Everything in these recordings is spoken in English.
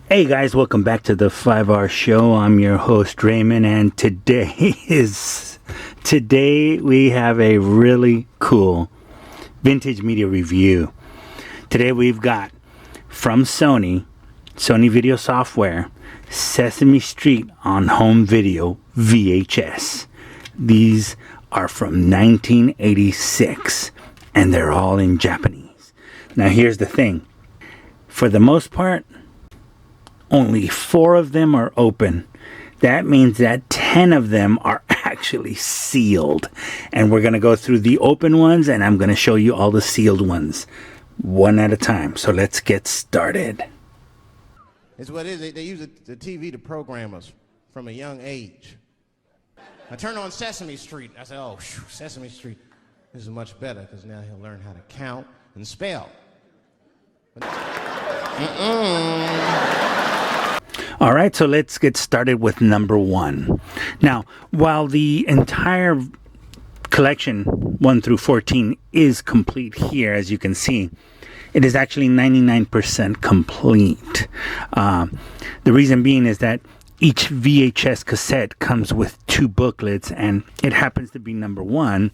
Hey guys, welcome back to the 5R Show. I'm your host Raymond, and today we have a really cool vintage media review. Today we've got from Sony Video Software, Sesame Street on Home Video VHS. These are from 1986 and they're all in Japanese. Now here's the thing. For the most part, only 4 of them are open. That means that 10 of them are actually sealed. And we're going to go through the open ones, and I'm going to show you all the sealed ones one at a time. So let's get started. It's what it is. They use the TV to program us from a young age. I turned on Sesame Street. I said, oh, Sesame Street, this is much better because now he'll learn how to count and spell. All right, so let's get started with number 1. Now, while the entire collection 1 through 14 is complete here, as you can see, it is actually 99% complete. The reason being is that each VHS cassette comes with 2 booklets, and it happens to be number 1,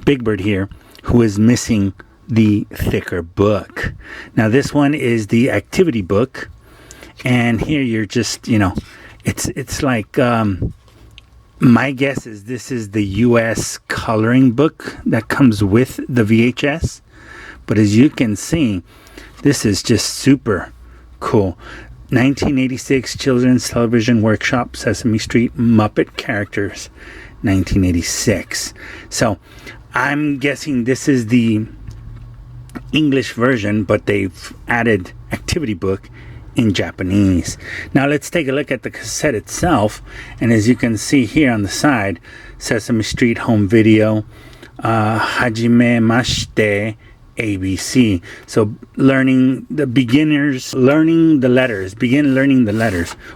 Big Bird here, who is missing the thicker book. Now, this one is the activity book. And here you're just, it's like, my guess is this is the US coloring book that comes with the VHS. But as you can see, this is just super cool. 1986 Children's Television Workshop, Sesame Street, Muppet Characters, 1986. So I'm guessing this is the English version, but they've added activity book in Japanese. Now let's take a look at the cassette itself, and as you can see here on the side, Sesame Street Home Video, Hajime Mashite ABC. So learning the letters,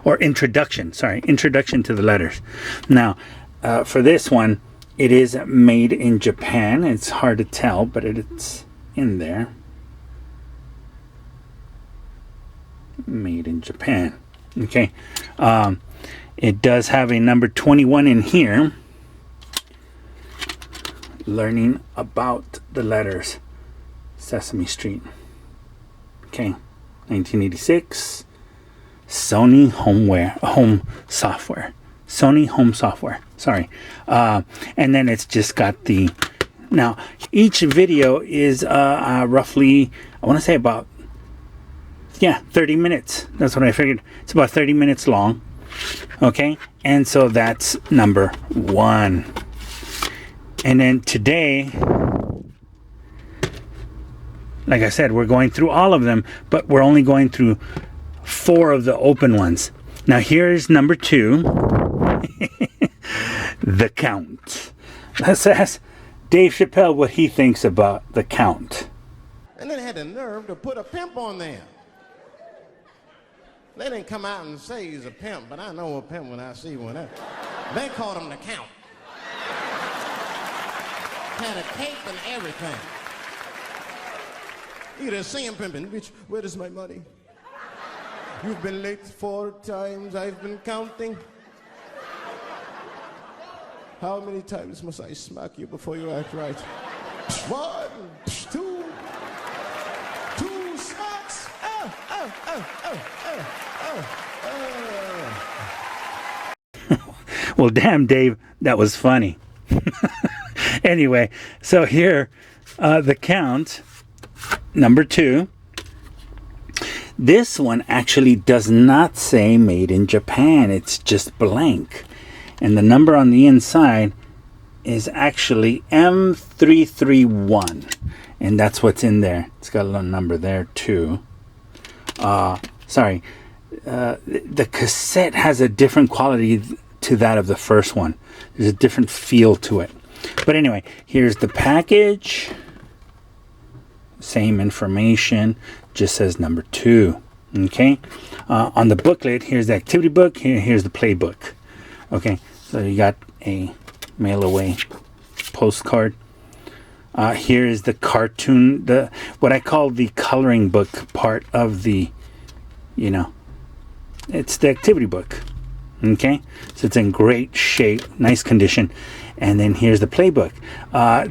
or introduction to the letters. Now for this one, it is made in Japan. It's hard to tell, but it's in there. Made in Japan. Okay. It does have a number 21 in here. Learning about the letters. Sesame Street. Okay. 1986. Sony Home Software. Sony Home Software. Sorry. And then it's just got the... Now, each video is roughly, I want to say about 30 minutes. That's what I figured. It's about 30 minutes long. Okay. And so that's number 1. And then today, like I said, we're going through all of them, but we're only going through 4 of the open ones. Now here's number 2. The Count. Let's ask Dave Chappelle what he thinks about The Count. And then they had the nerve to put a pimp on there. They didn't come out and say he's a pimp, but I know a pimp when I see one. They called him the Count. Had a cape and everything. You just see him pimping. Bitch, where is my money? You've been late 4 times, I've been counting. How many times must I smack you before you act right? 1, 2 smacks. Well, damn, Dave, that was funny. Anyway, so here, The Count, number 2. This one actually does not say made in Japan. It's just blank. And the number on the inside is actually M331. And that's what's in there. It's got a little number there, too. The cassette has a different quality to that of the first one. There's a different feel to it. But anyway, here's the package. Same information, just says number 2. Okay. On the booklet, here's the activity book. Here's the playbook. Okay. So you got a mail away postcard. Here is the cartoon, what I call the coloring book part of the, it's the activity book. Okay, so it's in great shape, nice condition. And then here's the playbook.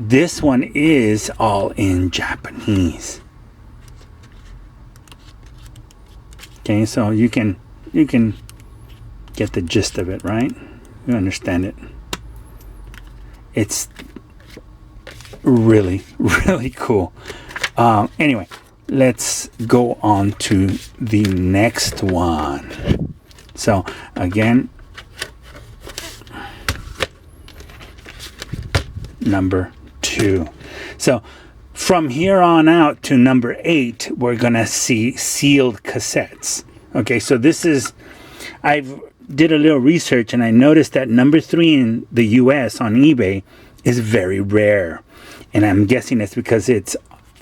This one is all in Japanese. Okay, so you can get the gist of it, right? You understand it. It's really, really cool. Anyway, let's go on to the next one. So again, number 2. So from here on out to number 8, we're gonna see sealed cassettes. Okay, so this is, I've did a little research and I noticed that number 3 in the US on eBay is very rare, and I'm guessing it's because it's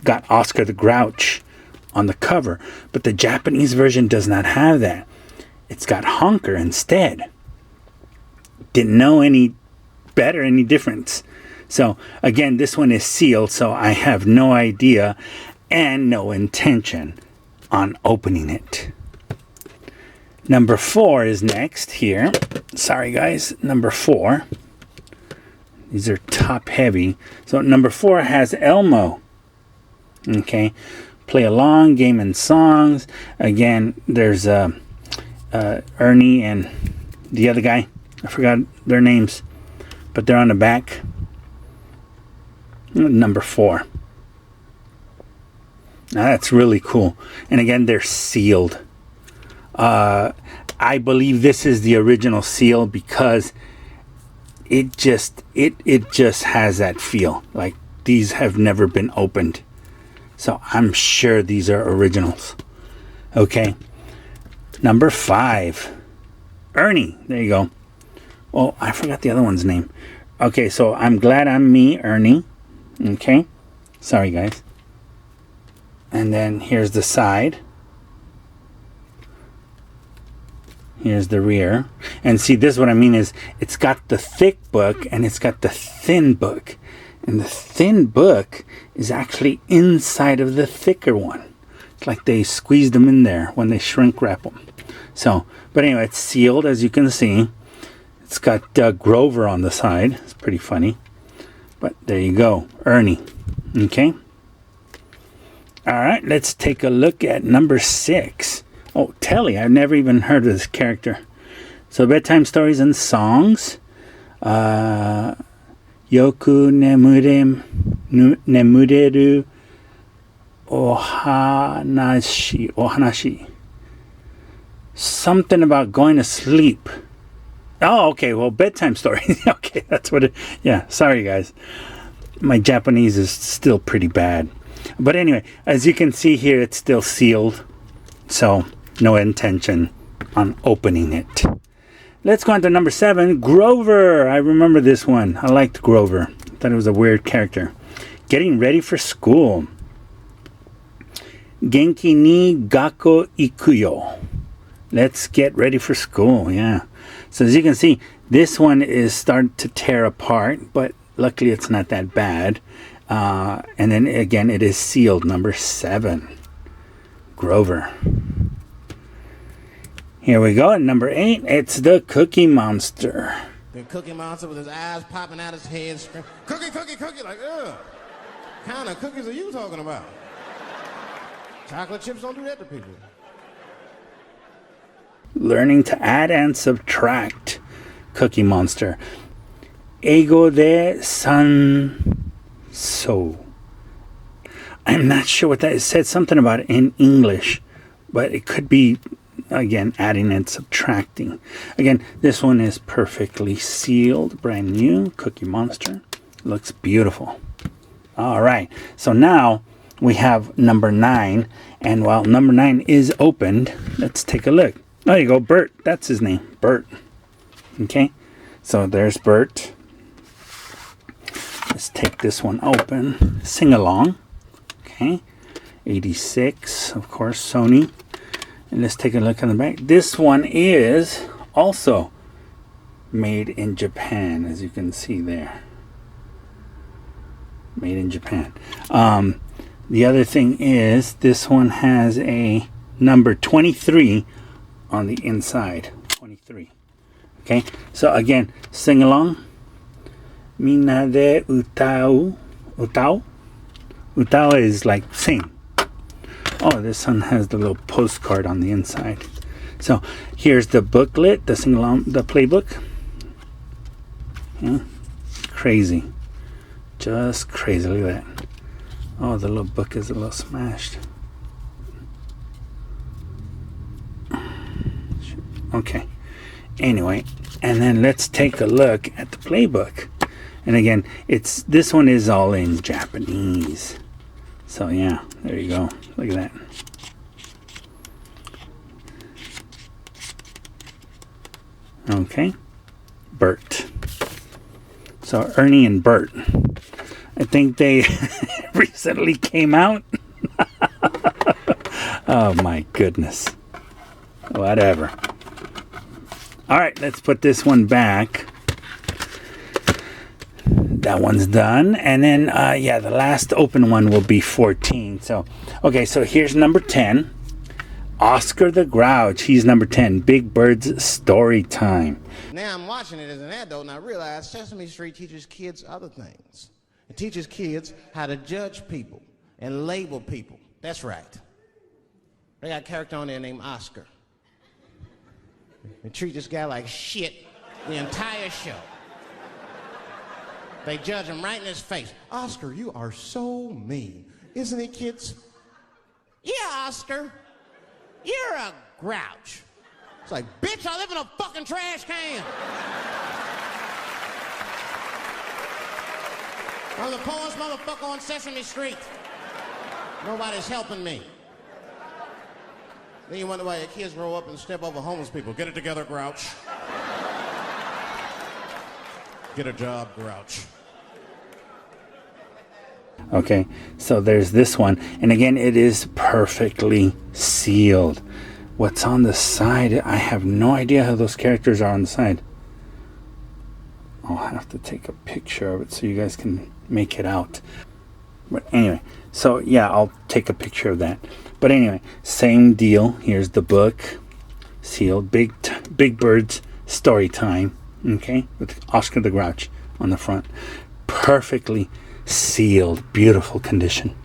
got Oscar the Grouch on the cover, but the Japanese version does not have that. It's got Honker instead. Didn't know any better, any difference. So again, this one is sealed, so I have no idea and no intention on opening it. Number 4 is next here. Sorry guys, number 4. These are top heavy. So number 4 has Elmo. Okay, play along, game and songs. Again, there's Ernie and the other guy. I forgot their names, but they're on the back. Number 4. Now that's really cool. And again, they're sealed. I believe this is the original seal because it just has that feel. Like these have never been opened. So I'm sure these are originals. Okay. Number 5. Ernie. There you go. Oh, I forgot the other one's name. Okay, so I'm glad I'm me, Ernie. Okay. Sorry, guys. And then here's the side. Here's the rear. And see, this is what I mean is it's got the thick book and it's got the thin book. And the thin book is actually inside of the thicker one. It's like they squeezed them in there when they shrink wrap them. So, but anyway, it's sealed, as you can see. It's got Grover on the side. It's pretty funny. But there you go. Ernie. Okay. All right, let's take a look at number 6. Oh, Telly. I've never even heard of this character. So, bedtime stories and songs. Yoku nemureru ohanashi. Something about going to sleep. Oh, okay. Well, bedtime stories. Okay, that's what it... Yeah, sorry, guys. My Japanese is still pretty bad. But anyway, as you can see here, it's still sealed. So, no intention on opening it. Let's go on to number 7. Grover. I remember this one. I liked Grover. Thought it was a weird character. Getting ready for school. Genki ni gakko ikuyo. Let's get ready for school. Yeah. So as you can see, this one is starting to tear apart, but luckily it's not that bad. And then again, it is sealed. Number 7. Grover. Here we go. At number 8, it's the Cookie Monster. The Cookie Monster with his eyes popping out his head, screaming, "Cookie, cookie, cookie!" Like, ugh. What kind of cookies are you talking about? Chocolate chips don't do that to people. Learning to add and subtract. Cookie Monster. Eigo de sanso. I'm not sure what that is. It said something about it in English, but it could be, again, adding and subtracting. Again, this one is perfectly sealed, brand new. Cookie Monster. Looks beautiful. All right. So now we have number 9. And while number 9 is opened, let's take a look. There you go, Bert. That's his name, Bert. Okay, so there's Bert. Let's take this one open. Sing along. Okay, 86, of course, Sony. And let's take a look on the back. This one is also made in Japan, as you can see there. Made in Japan. The other thing is this one has a number 23 on the inside. 23. Okay, so again, sing along. Mina de utau. Utau? Utau is like sing. Oh, this one has the little postcard on the inside. So here's the booklet, the sing along, the playbook. Yeah, crazy. Just crazy. Look at that. Oh, the little book is a little smashed. Okay. Anyway, and then let's take a look at the playbook. And again, this one is all in Japanese. So yeah, there you go. Look at that. Okay. Bert. So Ernie and Bert. I think they recently came out. Oh my goodness. Whatever. All right, let's put this one back. That one's done. And then, yeah, the last open one will be 14. So, okay, so here's number 10. Oscar the Grouch. He's number 10. Big Bird's Story Time. Now I'm watching it as an adult and I realize Sesame Street teaches kids other things. It teaches kids how to judge people and label people. That's right. They got a character on there named Oscar. They treat this guy like shit the entire show. They judge him right in his face. Oscar, you are so mean. Isn't it, kids? Yeah, Oscar. You're a grouch. It's like, bitch, I live in a fucking trash can. I'm the poorest motherfucker on Sesame Street. Nobody's helping me. Then you wonder why your kids grow up and step over homeless people. Get it together, Grouch. Get a job, Grouch. Okay, so there's this one. And again, it is perfectly sealed. What's on the side? I have no idea how those characters are on the side. I'll have to take a picture of it so you guys can make it out. But anyway, so yeah, I'll take a picture of that. But anyway, same deal. Here's the book, sealed. Big Bird's Story Time. Okay, with Oscar the Grouch on the front. Perfectly sealed. Beautiful condition.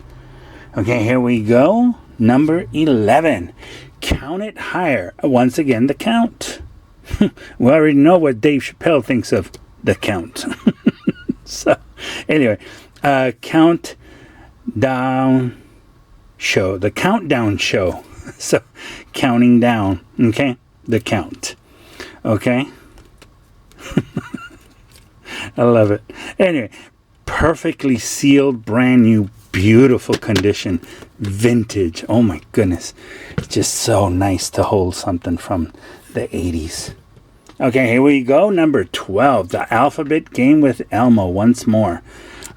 Okay, here we go. Number 11. Count It Higher. Once again, the Count. We already know what Dave Chappelle thinks of the Count. So, anyway, Countdown Show. The Countdown Show. So, counting down. Okay, the Count. Okay. I love it. Anyway, perfectly sealed, brand new, beautiful condition, vintage. Oh my goodness, it's just so nice to hold something from the 80s. Okay, here we go. Number 12, the alphabet game with Elmo once more.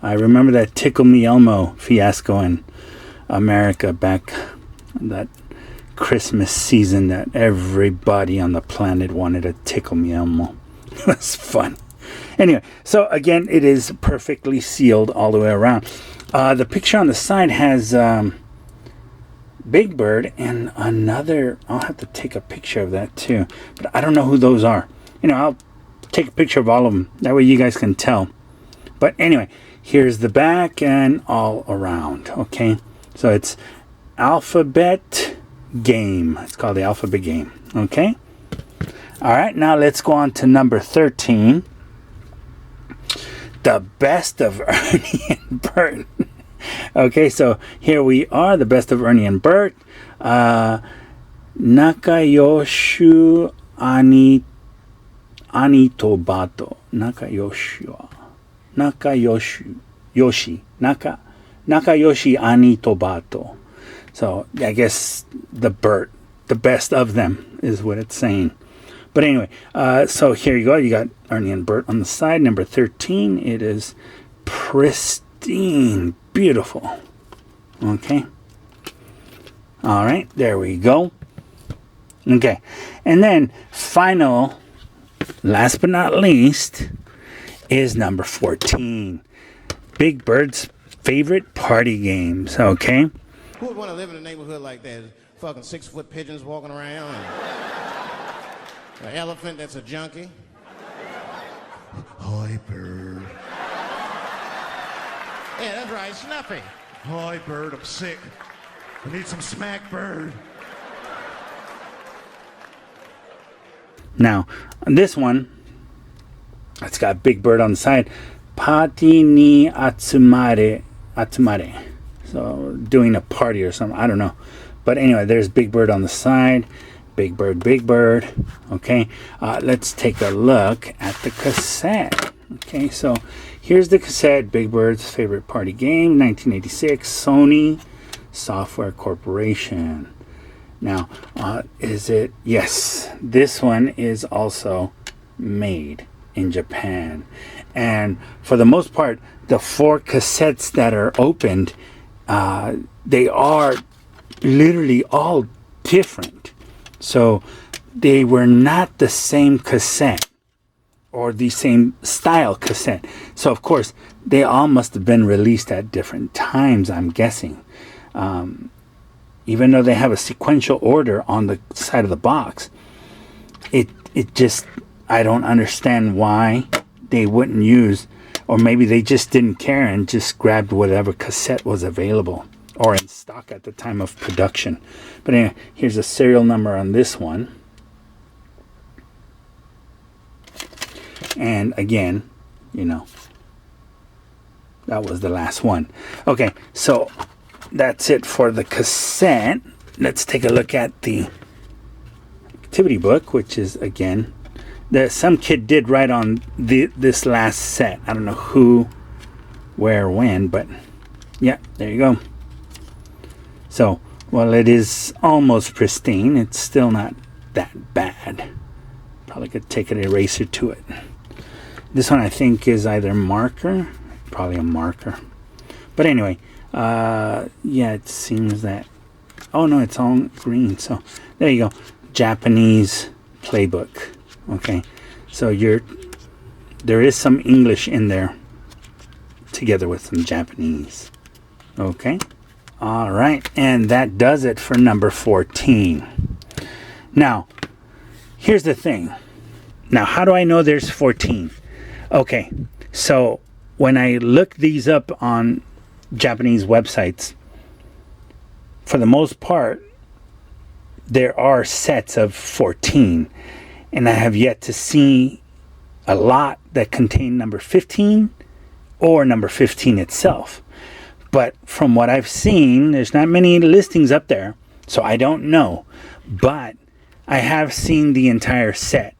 I remember that Tickle Me Elmo fiasco in America back that Christmas season that everybody on the planet wanted a Tickle Me Elmo. It was fun. Anyway, so again, it is perfectly sealed all the way around. The picture on the side has Big Bird and another. I'll have to take a picture of that too, but I don't know who those are. I'll take a picture of all of them. That way you guys can tell. But anyway, here's the back and all around. Okay, so it's alphabet game. It's called the alphabet game. Okay. All right, now let's go on to number 13. The Best of Ernie and Bert. Okay, so here we are, the Best of Ernie and Bert. Nakayoshu ani tobato. Nakayoshi ani tobato. So I guess the Bert, the best of them is what it's saying. But anyway, so here you go. You got Ernie and Bert on the side. Number 13. It is pristine. Beautiful. Okay. All right. There we go. Okay. And then final, last but not least, is number 14. Big Bird's favorite party games. Okay. Who would want to live in a neighborhood like that? fucking 6-foot pigeons walking around, and an elephant that's a junkie. Hi, bird. Yeah, that's right, Snuffy. Hi, bird, I'm sick. I need some smack, bird. Now, on this one, it's got Big Bird on the side. Pati ni atsumare. So, doing a party or something. I don't know. But anyway, there's Big Bird on the side. Big Bird, Big Bird. Okay, let's take a look at the cassette. Okay, so here's the cassette. Big Bird's favorite party game, 1986, Sony Software Corporation. Now, is it? Yes, this one is also made in Japan. And for the most part, the 4 cassettes that are opened, they are literally all different. So they were not the same cassette or the same style cassette. So of course, they all must have been released at different times, I'm guessing. Even though they have a sequential order on the side of the box, it just, I don't understand why they wouldn't use, or maybe they just didn't care and just grabbed whatever cassette was available or in stock at the time of production. But anyway, here's a serial number on this one. And again, you know, that was the last one. Okay, so that's it for the cassette. Let's take a look at the activity book, which is, again, some kid did write on this last set. I don't know who, where, when, but yeah, there you go. So, well, it is almost pristine. It's still not that bad. Probably could take an eraser to it. This one I think is either marker, probably a marker. But anyway, yeah, it seems that, oh no, it's all green. So there you go, Japanese playbook. Okay, so there is some English in there together with some Japanese. Okay, all right, and that does it for number 14. Now, here's the thing. Now, how do I know there's 14? Okay, so when I look these up on Japanese websites, for the most part, there are sets of 14, and I have yet to see a lot that contain number 15 or number 15 itself. But from what I've seen, there's not many listings up there, so I don't know. But I have seen the entire set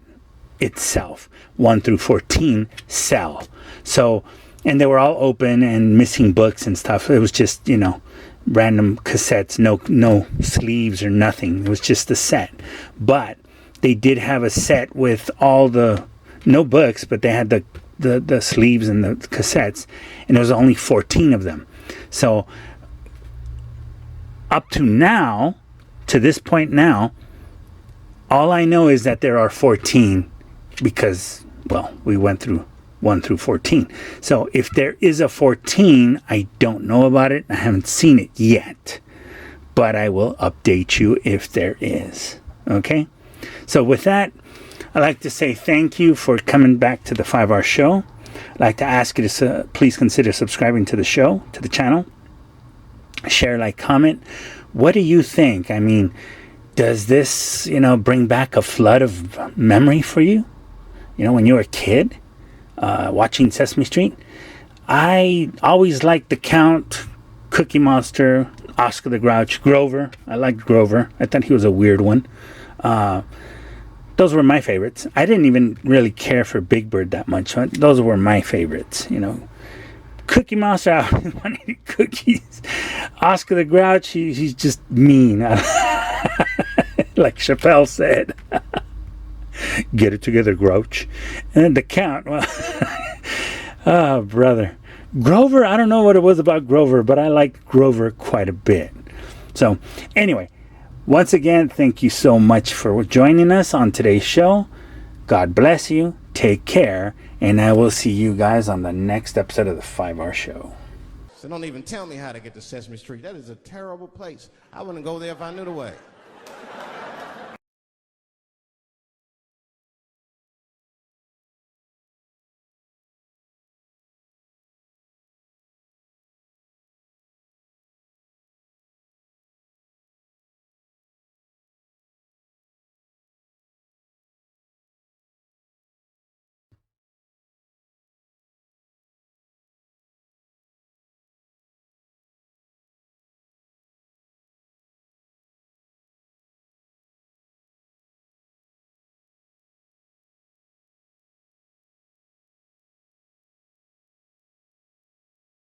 itself, 1 through 14, sell. So, and they were all open and missing books and stuff. It was just, you know, random cassettes, no sleeves or nothing. It was just a set. But they did have a set with all the, no books, but they had the sleeves and the cassettes, and there was only 14 of them. So up to now, to this point now, all I know is that there are 14 because, well, we went through 1 through 14. So if there is a 14, I don't know about it. I haven't seen it yet, but I will update you if there is. Okay? So with that, I'd like to say thank you for coming back to the 5-Hour Show. I'd like to ask you to please consider subscribing to the show, to the channel. Share, like, comment. What do you think? I mean, does this, you know, bring back a flood of memory for you? You know, when you were a kid, watching Sesame Street? I always liked the Count, Cookie Monster, Oscar the Grouch, Grover. I liked Grover. I thought he was a weird one. Those were my favorites. I didn't even really care for Big Bird that much. Those were my favorites, you know. Cookie Monster, I always wanted to eat cookies. Oscar the Grouch, he's just mean. Like Chappelle said. Get it together, Grouch. And then the Count, well, oh, brother. Grover, I don't know what it was about Grover, but I liked Grover quite a bit. So, anyway, once again, thank you so much for joining us on today's show. God bless you. Take care. And I will see you guys on the next episode of the 5-Hour Show. So don't even tell me how to get to Sesame Street. That is a terrible place. I wouldn't go there if I knew the way.